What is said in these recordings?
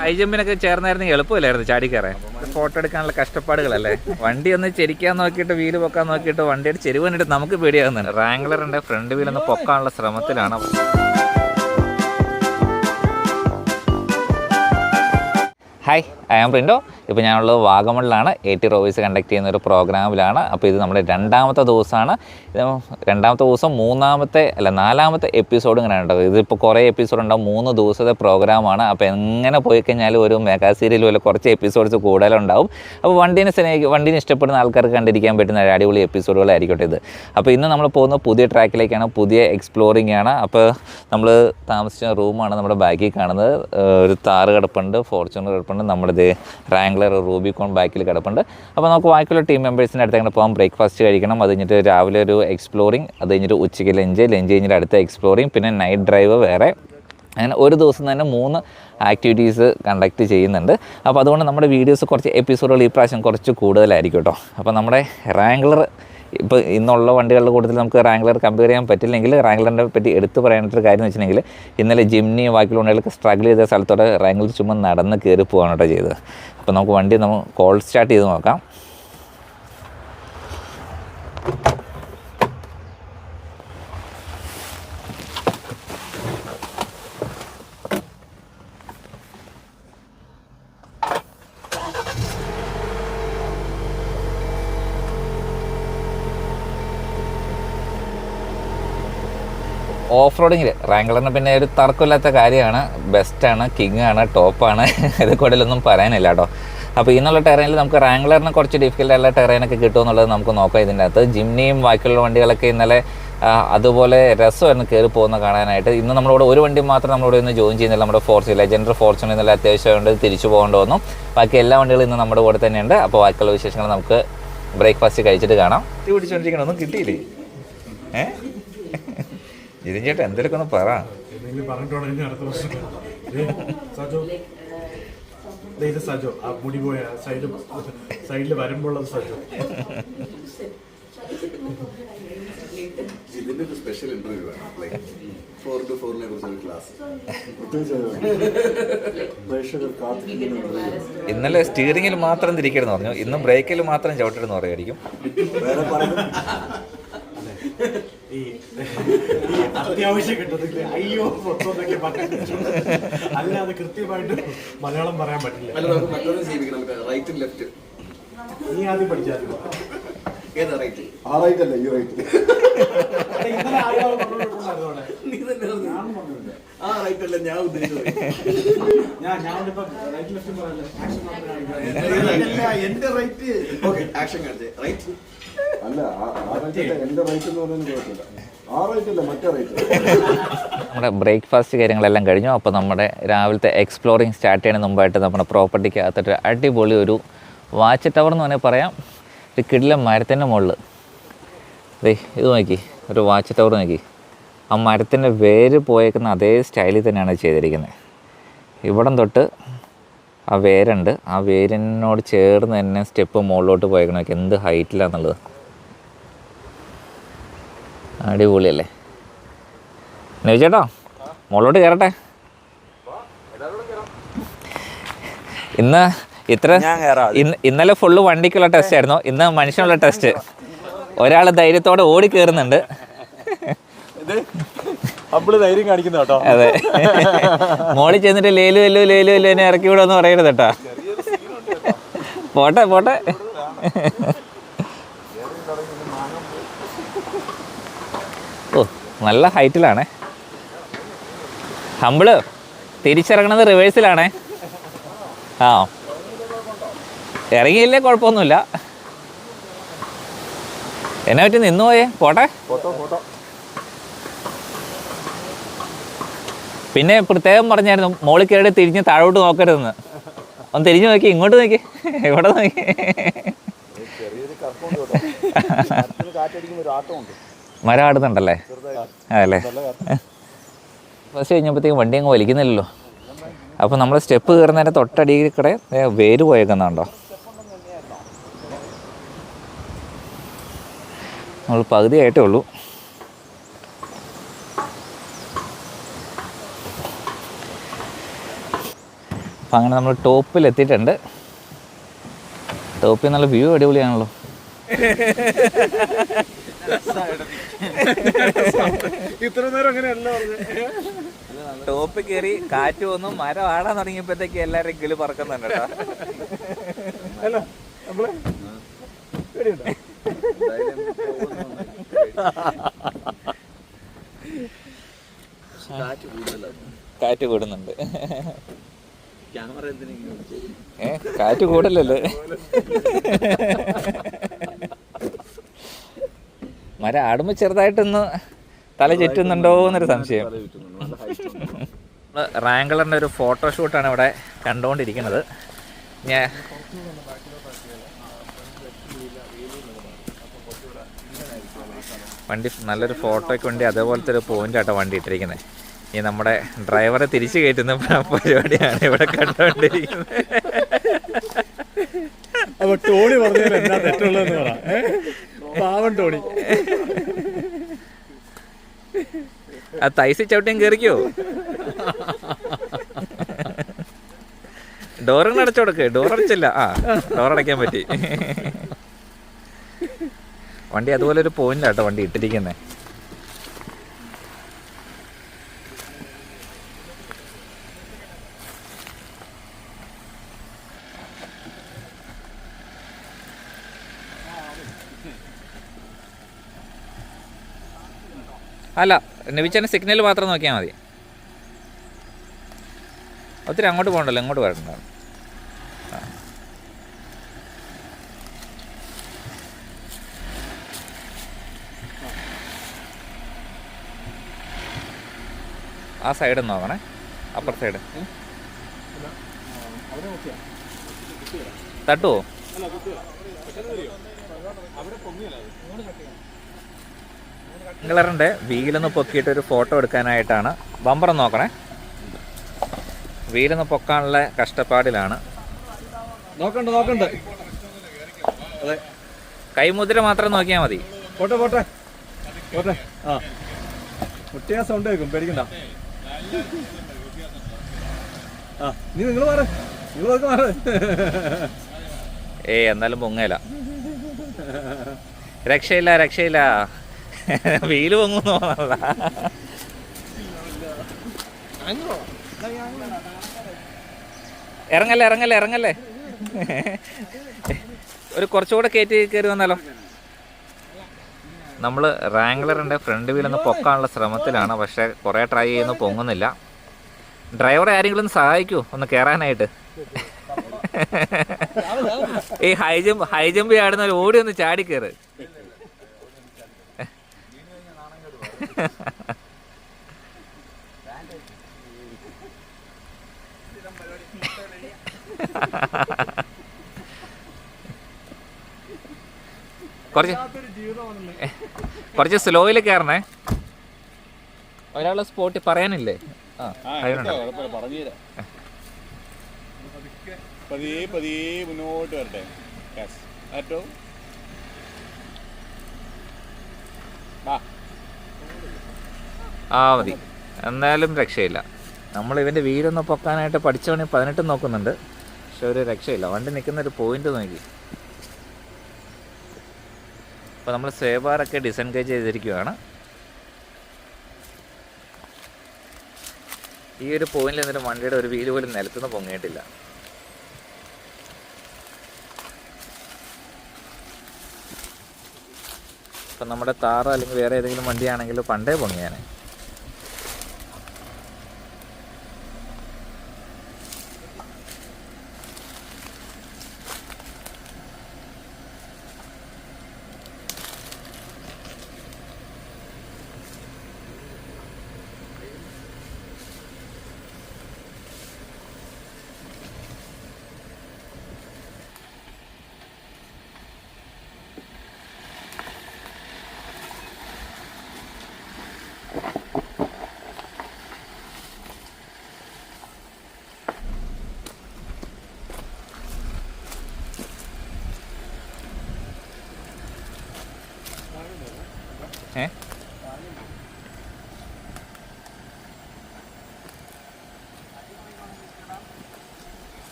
High ജമ്പിനൊക്കെ ചേർന്നായിരുന്നെങ്കിൽ എളുപ്പമില്ലായിരുന്നു ചാടിക്കയറാൻ. Photo എടുക്കാനുള്ള കഷ്ടപ്പാടുകളല്ലേ. വണ്ടി ഒന്ന് ചെരിക്കാൻ നോക്കിയിട്ട് വീല് പൊക്കാൻ നോക്കിയിട്ട് വണ്ടിയുടെ ചെരുവ് കണ്ടിട്ട് നമുക്ക് പേടിയാകുന്നുണ്ട്. റാംഗ്ലറിൻ്റെ ഫ്രണ്ട് വീലൊന്ന് പൊക്കാനുള്ള ശ്രമത്തിലാണ്. Hi, I am Printo. ഇപ്പോൾ ഞാനുള്ളത് വാഗമണിലാണ്. AT റോവേഴ്സ് കണ്ടക്ട് ചെയ്യുന്ന ഒരു പ്രോഗ്രാമിലാണ്. അപ്പോൾ ഇത് നമ്മുടെ രണ്ടാമത്തെ ദിവസമാണ്. രണ്ടാമത്തെ ദിവസം നാലാമത്തെ എപ്പിസോഡ് ഇങ്ങനെ ഉണ്ടാവും. ഇതിപ്പോൾ കുറേ എപ്പിസോഡ് ഉണ്ടാവും. 3 ദിവസത്തെ പ്രോഗ്രാമാണ്. അപ്പോൾ എങ്ങനെ പോയി കഴിഞ്ഞാലും ഒരു മെഗാ സീരിയൽ പോലെ കുറച്ച് എപ്പിസോഡ്സ് കൂടുതലുണ്ടാവും. അപ്പോൾ വണ്ടീനെ ഇഷ്ടപ്പെടുന്ന ആൾക്കാർക്ക് കണ്ടിരിക്കാൻ പറ്റുന്ന അടിപൊളി എപ്പിസോഡുകളായിരിക്കട്ടെ ഇത്. അപ്പോൾ ഇന്ന് നമ്മൾ പോകുന്ന പുതിയ ട്രാക്കിലേക്കാണ്, പുതിയ എക്സ്പ്ലോറിംഗ് ആണ്. അപ്പോൾ നമ്മൾ താമസിച്ച റൂമാണ് നമ്മുടെ ബാക്കിൽ കാണുന്നത്. ഒരു താറ് കിടപ്പുണ്ട്, ഫോർച്യൂണർ കിടപ്പുണ്ട്, നമ്മുടെ റാംഗ്ലർ റൂബിക്കോൺ ബാക്കിൽ കിടപ്പുണ്ട്. അപ്പോൾ നമുക്ക് ബാക്കിയുള്ള ടീം മെമ്പേഴ്സിൻ്റെ അടുത്ത് അങ്ങനെ പോകാം. ബ്രേക്ക്ഫാസ്റ്റ് കഴിക്കണം. അത് കഴിഞ്ഞിട്ട് രാവിലെ ഒരു എക്സ്പ്ലോറിങ്, അത് കഴിഞ്ഞിട്ട് ഉച്ചയ്ക്ക് ലഞ്ച് കഴിഞ്ഞിട്ട് അടുത്ത എക്സ്പ്ലോറിങ്, പിന്നെ നൈറ്റ് ഡ്രൈവ് വേറെ. അങ്ങനെ ഒരു ദിവസം തന്നെ 3 ആക്ടിവിറ്റീസ് കണ്ടക്ട് ചെയ്യുന്നുണ്ട്. അപ്പോൾ അതുകൊണ്ട് നമ്മുടെ വീഡിയോസ് കുറച്ച് എപ്പിസോഡുകൾ ഈ പ്രാവശ്യം കുറച്ച് കൂടുതലായിരിക്കും കേട്ടോ. അപ്പോൾ നമ്മുടെ റാംഗ്ലർ ഇപ്പോൾ ഇന്നുള്ള വണ്ടികളുടെ കൂട്ടത്തിൽ നമുക്ക് റാംഗ്ലർ കമ്പയർ ചെയ്യാൻ പറ്റില്ലെങ്കിൽ റാംഗ്ലറിനെ പറ്റി എടുത്തു പറയാനായിട്ടൊരു കാര്യം എന്ന് വെച്ചിട്ടുണ്ടെങ്കിൽ ഇന്നലെ ജിംനി ബാക്കിയുള്ള വണ്ടികൾക്ക് സ്ട്രഗിൾ ചെയ്ത സ്ഥലത്തോടെ റാംഗ്ലർ ചുമ്മാ നടന്ന് കയറി പോകാണ് കേട്ടോ ചെയ്തത്. അപ്പോൾ നമുക്ക് വണ്ടി കോൾ സ്റ്റാർട്ട് ചെയ്ത് നോക്കാം. ഓഫ് റോഡിങ്ങിൽ റാംഗ്ലറിന് പിന്നെ ഒരു തർക്കമില്ലാത്ത കാര്യമാണ്. ബെസ്റ്റാണ്, കിങ്ങാണ്, ടോപ്പാണ്. ഇത് കൂടുതലൊന്നും പറയാനില്ല കേട്ടോ. അപ്പോൾ ഇന്നുള്ള ടെറൈനിൽ നമുക്ക് റാംഗ്ലറിന് കുറച്ച് ഡിഫിക്കൽട്ടായിട്ടുള്ള ടെറൈനൊക്കെ കിട്ടുമെന്നുള്ളത് നമുക്ക് നോക്കാം. ഇതിൻ്റെ അകത്ത് ജിംനിയും ബാക്കിയുള്ള വണ്ടികളൊക്കെ ഇന്നലെ അതുപോലെ രസമായിരുന്നു കയറി പോകുന്ന കാണാനായിട്ട്. ഇന്ന് നമ്മളിവിടെ ഒരു വണ്ടി മാത്രം നമ്മളിവിടെ ഇന്ന് ജോയിൻ ചെയ്യുന്നില്ല. നമ്മുടെ ലെജൻഡർ ഫോർച്യൂണർ ഇന്നലെ അത്യാവശ്യമായിട്ട് തിരിച്ചു പോകേണ്ടി വന്നു. ബാക്കി എല്ലാ വണ്ടികളും ഇന്ന് നമ്മുടെ കൂടെ തന്നെയുണ്ട്. അപ്പോൾ ബാക്കിയുള്ള വിശേഷങ്ങൾ നമുക്ക് ബ്രേക്ക്ഫാസ്റ്റ് കഴിച്ചിട്ട് കാണാം. പിടിച്ചോണ്ടിരിക്കണം, ഒന്നും കിട്ടിയില്ലേ? ഇതിൻ ചേട്ടാ എന്തെങ്കിലുമൊക്കെ ഒന്ന് പറ. ഇന്നലെ സ്റ്റിയറിംഗിൽ മാത്രം തിരിക്കരുതെന്ന് പറഞ്ഞു, ഇന്ന് ബ്രേക്കിൽ മാത്രം ചവിട്ടരുതെന്ന് പറയുമായിരിക്കും. അത്യാവശ്യം കിട്ടത്തില്ല. അയ്യോ പൊത്തോന്നൊക്കെ അല്ലാതെ കൃത്യമായിട്ട് മലയാളം പറയാൻ പറ്റില്ല. നീ ആദ്യം പഠിച്ചാൽ ഞാൻ ഉദ്ദേശിച്ചത് എന്റെ റൈറ്റ് ആക്ഷൻ കാണിച്ചേ റൈറ്റ് അല്ല എന്റെ റൈറ്റ് എന്ന് പറയുന്നത് കുഴപ്പമില്ല. ആ റൈറ്റ് അല്ല, മറ്റേ റൈറ്റ്. നമ്മുടെ ബ്രേക്ക്ഫാസ്റ്റ് കാര്യങ്ങളെല്ലാം കഴിഞ്ഞു. അപ്പോൾ നമ്മുടെ രാവിലത്തെ എക്സ്പ്ലോറിങ് സ്റ്റാർട്ട് ചെയ്യുന്നതിന് മുമ്പായിട്ട് നമ്മുടെ പ്രോപ്പർട്ടിക്കകത്തിട്ട് അടിപൊളി ഒരു വാച്ച് ടവർ എന്ന് വേണമെങ്കിൽ പറയാം. ഒരു കിടിലൻ മരത്തിൻ്റെ മുകളിൽ ഇത് നോക്കി, ഒരു വാച്ച് ടവർ നോക്കി. ആ മരത്തിൻ്റെ വേര് പോയേക്കുന്ന അതേ സ്റ്റൈലിൽ തന്നെയാണ് ചെയ്തിരിക്കുന്നത്. ഇവിടം തൊട്ട് ആ വേരുണ്ട്, ആ വേരിനോട് ചേർന്ന് തന്നെ സ്റ്റെപ്പ് മുകളിലോട്ട് പോയേക്കണമൊക്കെ എന്ത് ഹൈറ്റിലാണെന്നുള്ളത്. അടിപൊളിയല്ലേ? ചേട്ടാ മുകളിലോട്ട് കയറട്ടെ. ഇന്നലെ ഫുള്ള് വണ്ടിക്കുള്ള ടെസ്റ്റ് ആയിരുന്നു, ഇന്ന് മനുഷ്യനുള്ള ടെസ്റ്റ്. ഒരാൾ ധൈര്യത്തോടെ ഓടി കയറുന്നുണ്ട്. ധൈര്യം കാണിക്കുന്ന കേട്ടോ. അതെ, മോളിൽ ചെന്നിട്ട് ലേലു എന്നെ ഇറക്കി വിടുമെന്ന് പറയരുത് കേട്ടോ. പോട്ടെ. ഓ നല്ല ഹൈറ്റിലാണേ. ഹമ്പിള് തിരിച്ചിറങ്ങണത് റിവേഴ്സിലാണേ. ആ ഇറങ്ങിയില്ലേ കുഴപ്പമൊന്നുമില്ല. എന്നെ പറ്റി നിന്ന് പോയേ. പോട്ടെ. പിന്നെ പ്രത്യേകം പറഞ്ഞായിരുന്നു മോളിൽ കയറി തിരിഞ്ഞ് താഴോട്ട് നോക്കരുതെന്ന്. ഒന്ന് തിരിഞ്ഞു നോക്കി, ഇങ്ങോട്ട് നോക്കി, ഇവിടെ നോക്കി. മരം ആടുന്നുണ്ടല്ലേ? അതല്ലേ, ഫസ്റ്റ് കഴിഞ്ഞപ്പോഴത്തേക്കും വണ്ടി അങ്ങ് വലിക്കുന്നില്ലല്ലോ. അപ്പോൾ നമ്മൾ സ്റ്റെപ്പ് കയറുന്നതിൻ്റെ തൊട്ടടിയിൽ കൂടെ വേര് പോയേക്കുന്നുണ്ടോ? നമ്മൾ പകുതിയായിട്ടേ ഉള്ളൂ. അപ്പം അങ്ങനെ നമ്മൾ ടോപ്പിൽ എത്തിയിട്ടുണ്ട്. ടോപ്പിൽ നല്ല വ്യൂ അടിപൊളിയാണല്ലോ. ഇത്ര നേരം അങ്ങനെയല്ല ടോപ്പ് കയറി കാറ്റ് വന്നു, മരം ആടാൻ തുടങ്ങിയപ്പോഴത്തേക്ക് എല്ലാവരും കിളി പറക്കുന്നുണ്ട് കേട്ടോ. കാറ്റ് കൂടുന്നുണ്ട്. കാറ്റ് കൂടല്ലല്ലോ. മരം ആടുമ്പോ ചെറുതായിട്ടൊന്ന് തല ചുറ്റുന്നുണ്ടോ എന്നൊരു സംശയം. റാങ്കളറിൻ്റെ ഒരു ഫോട്ടോഷൂട്ടാണ് ഇവിടെ കണ്ടുകൊണ്ടിരിക്കുന്നത്. ഞാൻ വണ്ടി നല്ലൊരു ഫോട്ടോയ്ക്ക് വേണ്ടി അതേപോലത്തെ ഒരു പോയിന്റാട്ടോ വണ്ടി ഇട്ടിരിക്കുന്നത്. ഈ നമ്മുടെ ഡ്രൈവറെ തിരിച്ചു കയറ്റുന്ന പരിപാടിയാണ് ഇവിടെ കണ്ടുകൊണ്ടിരിക്കുന്നത്. അപ്പൊ ടോണി പറഞ്ഞാൽ എന്താ തെറ്റുള്ളതെന്ന് പറ. പാവൻ ടോണി. ആ തൈസി ചവിട്ടിയും കയറിക്കോ. ഡോറിന് അടച്ചു കൊടുക്ക്. ഡോറടച്ചില്ല. ഡോറടയ്ക്കാൻ പറ്റി. വണ്ടി അതുപോലെ ഒരു പോയിന്റാട്ടോ വണ്ടി ഇട്ടിരിക്കുന്നത്. അല്ല, നബിച്ചൻ്റെ സിഗ്നൽ മാത്രം നോക്കിയാൽ മതി. ഒത്തിരി അങ്ങോട്ട് പോകണ്ടല്ലോ, ഇങ്ങോട്ട് വരണ്ട. ആ സൈഡ് നോക്കണേ, അപ്പർ സൈഡ്. തട്ടുവോ? നിങ്ങളറിൻ്റെ വീലൊന്ന് പൊക്കിയിട്ട് ഒരു ഫോട്ടോ എടുക്കാനായിട്ടാണ്. ബമ്പർ നോക്കണേ. വീലൊന്ന് പൊക്കാനുള്ള കഷ്ടപ്പാടിലാണ്. നോക്കണ്ട. കൈമുദ്ര മാത്രം നോക്കിയാൽ മതി. പോട്ടെ. കുട്ടിയാ സൗണ്ട് കേൾക്കും, പേടിക്കണ്ട. നിങ്ങൾ മാറ. എന്നാലും പൊങ്ങല. രക്ഷയില്ല. വീല് പൊങ്ങുന്നു. ഇറങ്ങല്ലേ. ഒരു കുറച്ചുകൂടെ കയറി വന്നാലോ. നമ്മൾ റാങ്ക്ലറിൻ്റെ ഫ്രണ്ട് വീലൊന്ന് പൊക്കാനുള്ള ശ്രമത്തിലാണ്. പക്ഷേ കുറേ ട്രൈ ചെയ്യുന്നു, പൊങ്ങുന്നില്ല. ഡ്രൈവറെ ആരെങ്കിലും ഒന്ന് സഹായിക്കൂ ഒന്ന് കയറാനായിട്ട്. ഈ ഹൈ ജമ്പ് ചാടുന്ന ഓടി ഒന്ന് ചാടി കയറ്. കുറച്ച് സ്ലോയിൽ കയറണേ. ഒരാളെ സ്പോട്ടിൽ പറയാനില്ലേ? പതിയെ മുന്നോട്ട് വരട്ടെ. മതി. എന്നാലും രക്ഷയില്ല. നമ്മൾ ഇവൻ്റെ വീടൊന്ന് പൊക്കാനായിട്ട് പഠിച്ചവണി 18 നോക്കുന്നുണ്ട്. പക്ഷെ ഒരു രക്ഷയില്ല. വണ്ടി നിൽക്കുന്നൊരു പോയിന്റ് നോക്കി. അപ്പോൾ നമ്മൾ സേബാറൊക്കെ ഡിസെൻഗേജ് ചെയ്തിരിക്കുകയാണ്. ഈ ഒരു പോയിന്റിൽ എന്നിട്ട് വണ്ടിയുടെ ഒരു വീല് പോലും നിലത്തുനിന്ന് പൊങ്ങിയിട്ടില്ല. ഇപ്പം നമ്മുടെ താറോ അല്ലെങ്കിൽ വേറെ ഏതെങ്കിലും വണ്ടിയാണെങ്കിൽ പണ്ടേ പൊങ്ങിയാനെ.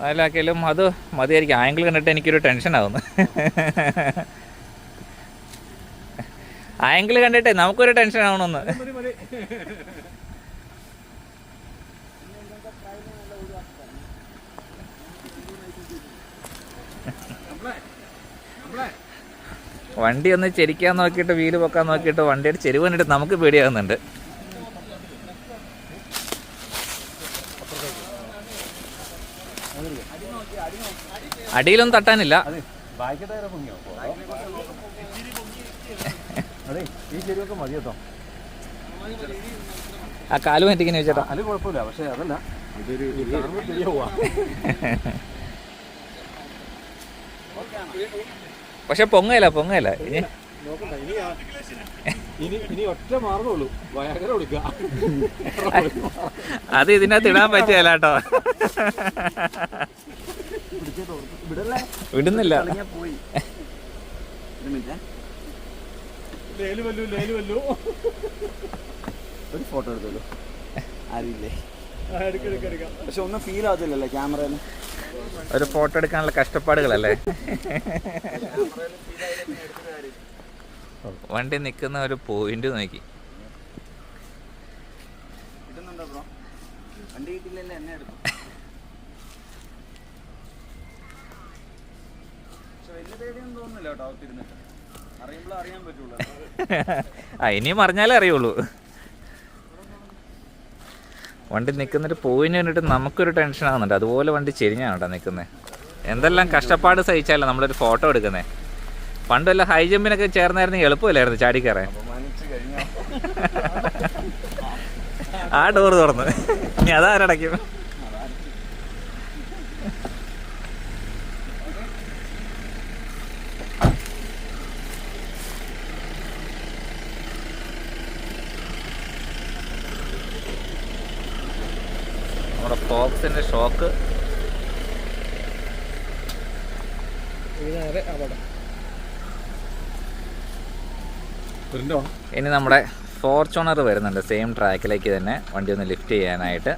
അതിലാക്കിയാലും അത് മതിയായിരിക്കും. ആംഗിൾ കണ്ടിട്ട് എനിക്കൊരു ടെൻഷനാവുന്നു. ആംഗിൾ കണ്ടിട്ടേ നമുക്കൊരു ടെൻഷൻ ആവണമെന്ന്. വണ്ടി ഒന്ന് ചെരിക്കാൻ നോക്കിയിട്ട് വീല് പൊക്കാൻ നോക്കിയിട്ട് വണ്ടിയുടെ ചെരുവ് കണ്ടിട്ട് നമുക്ക് പേടിയാകുന്നുണ്ട്. അടിയിലൊന്നും തട്ടാനില്ല. ആ കാല് മാറ്റിങ്ങനെ വെച്ചേട്ടാ. അത് കുഴപ്പമില്ല, പക്ഷെ അതല്ല പക്ഷെ പൊങ്ങല ഇനി ഒറ്റ മാർഗമുള്ളൂ, ഭയങ്കര കൊടുക്കുക. അത് ഇതിനകത്ത് ഇടാൻ പറ്റിയല്ല കേട്ടോ. വിടുന്നില്ല. ഒരു ഫോട്ടോ എടുത്തല്ലോ, ആരില്ലേ? പക്ഷെ ഒന്നും ഫീൽ ആകത്തില്ലല്ലേ ക്യാമറയിൽ? ഒരു ഫോട്ടോ എടുക്കാനുള്ള കഷ്ടപ്പാടുകളല്ലേ. വണ്ടി നിൽക്കുന്ന ഒരു പോയിന്റ് നോക്കി. വണ്ടി കിട്ടില്ലല്ലേ, എന്നെ എടുക്കും. പക്ഷെ വലിയ പേടിയൊന്നും തോന്നുന്നില്ല കേട്ടോ അകത്തിരുന്നിട്ട്. അറിയുമ്പോൾ അറിയാൻ പറ്റുള്ളൂ. ഇനിയും അറിഞ്ഞാലേ അറിയുള്ളൂ. വണ്ടി നിൽക്കുന്നൊരു പോയിന്റ് കണ്ടിട്ട് നമുക്കൊരു ടെൻഷൻ ആകുന്നുണ്ട്. അതുപോലെ വണ്ടി ചെരിഞ്ഞാണ് കേട്ടോ നിൽക്കുന്നത്. എന്തെല്ലാം കഷ്ടപ്പാട് സഹിച്ചാലോ നമ്മളൊരു ഫോട്ടോ എടുക്കുന്നത്. പണ്ട് വല്ല ഹൈ ജമ്പിനൊക്കെ ചേർന്നായിരുന്നു എളുപ്പമില്ലായിരുന്നു ചാടിക്കയറാൻ. ആ ഡോറ് തുറന്ന് ഇനി അതാരടയ്ക്കും? നമ്മുടെ ഫോക്സിന്റെ ഷോക്ക് ഇനി നമ്മുടെ ഫോർച്യൂണർ വരുന്നുണ്ട് സെയിം ട്രാക്കിലേക്ക് തന്നെ വണ്ടി ഒന്ന് ലിഫ്റ്റ് ചെയ്യാനായിട്ട്.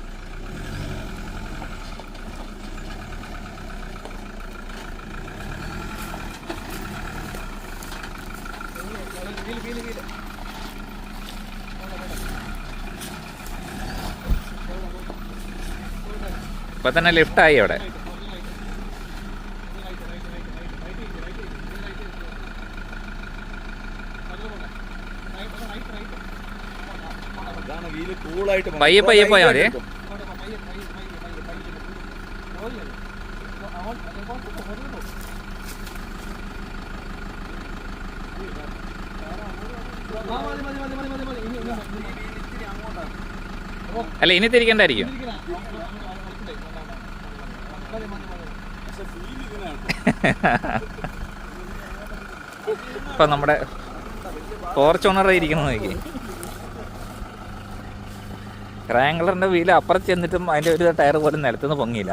ഇപ്പൊ തന്നെ ലിഫ്റ്റായി അവിടെ. പയ്യെ പയ്യെ പോയാൽ മതി. അല്ല ഇനി തിരിക്കണ്ടായിരിക്കും. ഇപ്പൊ നമ്മുടെ ഫോർച്യൂണർ ഇരിക്കണം നോക്കി. റാംഗ്ലറിന്റെ വീല് അപ്പുറത്ത് ചെന്നിട്ടും അതിന്റെ ഒരു ടയർ പോലും നിലത്തുനിന്ന് പൊങ്ങിയില്ല.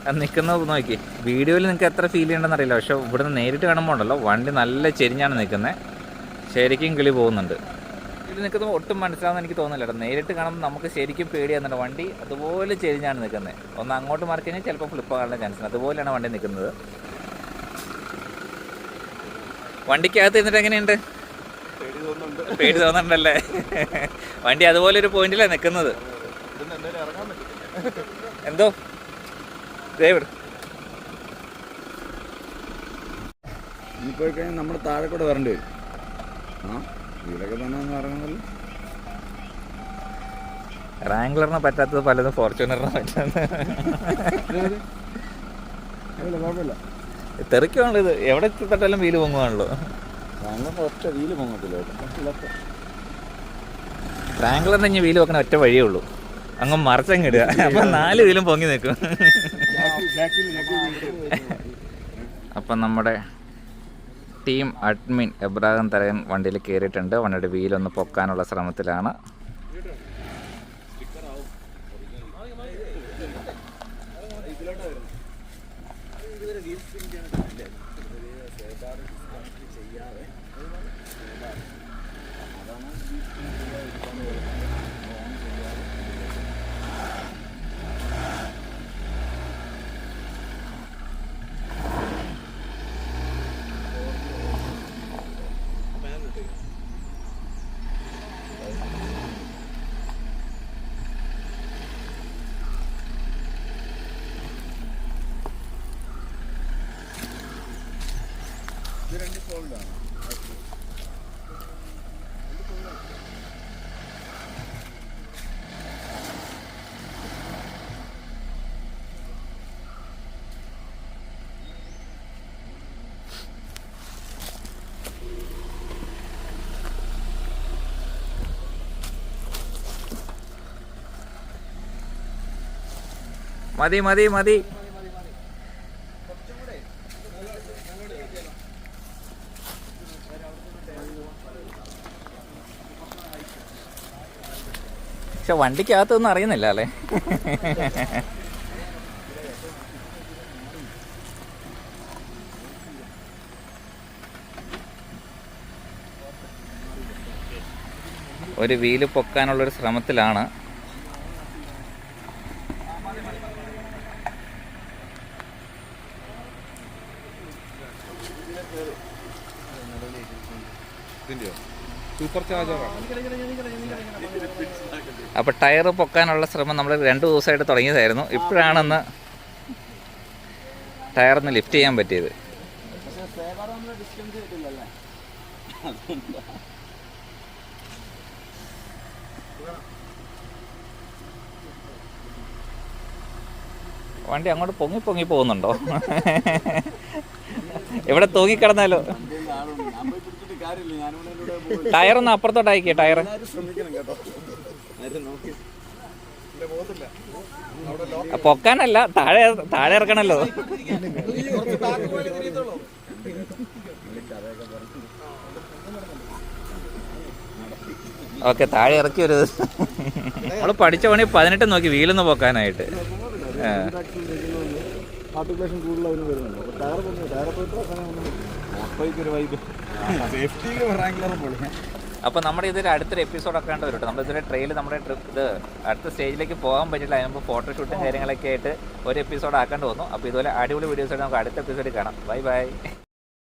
അത് നിൽക്കുന്നത് നോക്കി. വീഡിയോയിൽ നിങ്ങൾക്ക് എത്ര ഫീൽ ചെയ്യണമെന്ന് അറിയില്ല, പക്ഷെ ഇവിടുന്ന് നേരിട്ട് കാണുമ്പോൾ ഉണ്ടല്ലോ വണ്ടി നല്ല ചെരിഞ്ഞാണ് നിൽക്കുന്നത്. ശരിക്കും കിളി പോകുന്നുണ്ട്. ഇത് നിൽക്കുന്നത് ഒട്ടും മനസ്സിലാവുന്ന എനിക്ക് തോന്നുന്നില്ല കേട്ടോ. നേരിട്ട് കാണുമ്പോൾ നമുക്ക് ശരിക്കും പേടിയാകുന്നുണ്ട്. വണ്ടി അതുപോലെ ചെരിഞ്ഞാണ് നിൽക്കുന്നത്. ഒന്ന് അങ്ങോട്ട് മാറി കഴിഞ്ഞാൽ ചിലപ്പോൾ ഫ്ലിപ്പ് ആകാനുള്ള ചാൻസ് ഉണ്ട്. അതുപോലെയാണ് വണ്ടി നിൽക്കുന്നത്. വണ്ടിക്കകത്ത് ഇരുന്നിട്ട് എങ്ങനെയുണ്ട്? പേടി തോന്നുന്നുണ്ടല്ലേ? വണ്ടി അതുപോലെ ഒരു പോയിന്റിലാണ് നിൽക്കുന്നത്. എന്തോ ദേവിഡ് ഇനി പോയി കഴിഞ്ഞാൽ നമ്മൾ താഴെ കൂടെ വരേണ്ടി വരും. ഇതിലൊക്കെ തന്നെ ഒന്ന് ഇറങ്ങുന്നല്ലോ. റാംഗ്ലറിന് പറ്റാത്തത് പലതും ഫോർച്യൂണറിന് പറ്റാത്ത. കുഴപ്പമില്ല, തെറിക്കാണല്ലോ ഇത്. എവിടെ തൊട്ടാലും വീല് പൊങ്ങുവാണല്ലോ. ഒറ്റ വീല് പൊങ്ങത്തില്ല. റാംഗ്ലറിന് ഇനി വീല് വെക്കണ ഒറ്റ വഴിയേ ഉള്ളൂ. അങ്ങ് മറച്ചങ്ങിടുക. അപ്പൊ 4 വീലും പൊങ്ങി നിൽക്കും. അപ്പം നമ്മുടെ ടീം അഡ്മിൻ എബ്രാഹിം തരകൻ വണ്ടിയിൽ കയറിയിട്ടുണ്ട്. വണ്ടിയുടെ വീലൊന്ന് പൊക്കാനുള്ള ശ്രമത്തിലാണ്. മതി മതി മതി. പക്ഷെ വണ്ടിക്കകത്തൊന്നും അറിയുന്നില്ല അല്ലേ. ഒരു വീല് പൊക്കാനുള്ളൊരു ശ്രമത്തിലാണ്. സൂപ്പർ ചാർജറാണ്. അപ്പോൾ ടയർ പൊക്കാനുള്ള ശ്രമം നമ്മൾ 2 ദിവസമായിട്ട് തുടങ്ങിയതായിരുന്നു. ഇപ്പോഴാണെന്ന് ടയറൊന്ന് ലിഫ്റ്റ് ചെയ്യാൻ പറ്റിയത്. വണ്ടി അങ്ങോട്ട് പൊങ്ങി പൊങ്ങി പോകുന്നുണ്ടോ? ഇവിടെ തൂങ്ങിക്കിടന്നാലോ? ടയറൊന്ന് അപ്പുറത്തോട്ട് അയക്കിയ ടയർ പൊക്കാനല്ല, താഴെ താഴെ ഇറക്കണല്ലോ. ഓക്കെ, താഴെ ഇറക്കി ഒരു നമ്മള് പഠിച്ച പണി 18 നോക്കി വീലൊന്ന് പൊക്കാനായിട്ട്. അപ്പോൾ നമ്മുടെ ഇതൊരു അടുത്തൊരു എപ്പിസോഡൊക്കെ കണ്ട് വരും. നമ്മളിതൊരു ട്രെയിൽ നമ്മുടെ ഇത് അടുത്ത സ്റ്റേജിലേക്ക് പോകാൻ പറ്റില്ല. അതിന് മുമ്പ് ഫോട്ടോഷൂട്ടും കാര്യങ്ങളൊക്കെ ആയിട്ട് ഒരു എപ്പിസോഡ് ആക്കേണ്ടി വന്നു. അപ്പോൾ ഇതുപോലെ അടിപൊളി വീഡിയോസായിട്ട് നമുക്ക് അടുത്ത എപ്പിസോഡിൽ കാണാം. Bye bye.